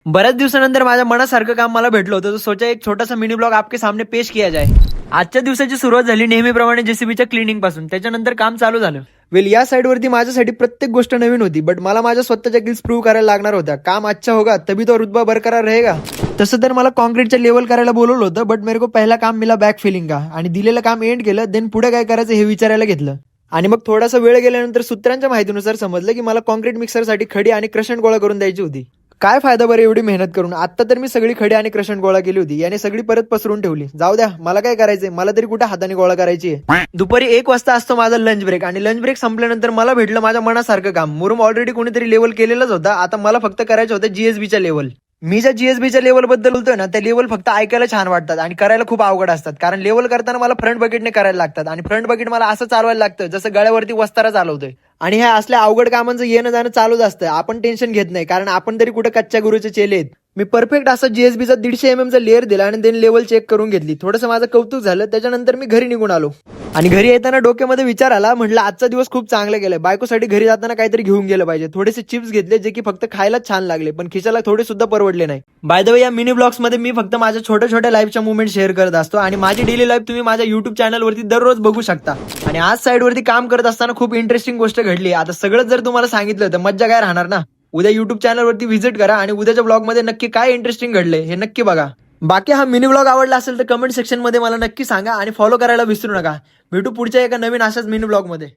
बऱ्याच दिवसानंतर माझ्या मनासारखं काम मला भेटलं होतं, तो सोचा एक छोटासा मिनी ब्लॉग आपके सामने पेश किया जाए. आजच्या दिवसाची सुरुवात झाली नेहमीप्रमाणे जेसीबीच्या क्लिनिंग पासून. त्याच्यानंतर काम चालू झालं. या साईडवरती माझ्यासाठी प्रत्येक गोष्ट नवीन होती, बट मला माझ्या स्वतःच्या स्किल्स प्रूव्ह करायला लागणार होत्या. काम अच्छा होगा तभी तो रुतबा बरकरार रहेगा. तसं तर मला कॉन्क्रीटच्या लेवल करायला बोलवलं होतं, बट मेरे को पहिला काम मिला बॅक फिलिंग का, आणि दिलेलं काम एंड केलं. देन पुढे काय करायचं हे विचारायला घेतलं. आणि मग थोडासा वेळ गेल्यानंतर सूत्रांच्या माहितीनुसार समजलं की मला कॉन्क्रीट मिक्सरसाठी खडी आणि क्रशन गोळा करून द्यायची होती. काय फायदा बरं एवढी मेहनत करून. आता तर मी सगळी खडी आणि क्रशन गोळा केली होती, याने सगळी परत पसरून ठेवली. जाऊ द्या, मला काय करायचंय, मला तरी कुठे हाताने गोळा करायची आहे. दुपारी 1 वाजता असतो माझा लंच ब्रेक, आणि लंच ब्रेक संपल्यानंतर मला भेटलं माझ्या मनासारखं काम. मुरुम ऑलरेडी कोणीतरी लेवल केलेलाच होता, आता मला फक्त करायचं होतं जीएसबीच्या लेवल. मी ज्या जीएसबीच्या लेवल बद्दल बोलतोय ना, त्या लेवल फक्त ऐकायला छान वाटतात आणि करायला खूप अवघड असतात. कारण लेवल करताना मला फ्रंट बकेटने करायला लागतात, आणि फ्रंट बकेट मला असं चालवायला लागतं जसं गळ्यावरती वस्तारा चालवतोय. आणि ह्या असल्या अवघड कामांचं येणं जाणं चालूच असतं. आपण टेन्शन घेत नाही, कारण आपण तरी कुठे कच्च्या गुरुचे चेले आहेत. मी परफेक्ट असा जीएसबीचा 150 mm चा लेअर दिला आणि देन लेवल चेक करून घेतली. थोडंसं माझं कौतुक झालं. त्याच्यानंतर मी घरी निघून आलो. आणि घरी येताना डोक्यामध्ये विचार आला, म्हटलं आजचा दिवस खूप चांगला गेलाय. बायकोसाठी घरी जाताना काहीतरी घेऊन गेलं पाहिजे. थोडेसे चिप्स घेतले, जे की फक्त खायलाच छान लागले, पण खिशाला थोडे सुद्धा परवडले नाही. बाय द वे, या मिनी ब्लॉग्स मध्ये मी फक्त माझ्या छोट्या छोट्या लाईफच्या मुवमेंट शेअर करत असतो, आणि माझी डेली लाईफ तुम्ही माझ्या युट्यूब चॅनलवरती दररोज बघू शकता. आणि आज साईडवरती काम करत असताना खूप इंटरेस्टिंग गोष्ट घडली. आता सगळं जर तुम्हाला सांगितलं तर मज्जा काय राहणार ना. उद्या युट्यूब चॅनलवरती व्हिजिट करा, आणि उद्याच्या ब्लॉग मध्ये नक्की काय इंटरेस्टिंग घडलंय हे नक्की बघा. बाकी हा मिनी ब्लॉग आवडला असेल तर कमेंट सेक्शन मध्ये मला नक्की सांगा, आणि फॉलो करायला विसरू नका. भेटू पुढच्या एका नवीन अशाच मिनी ब्लॉग मध्ये.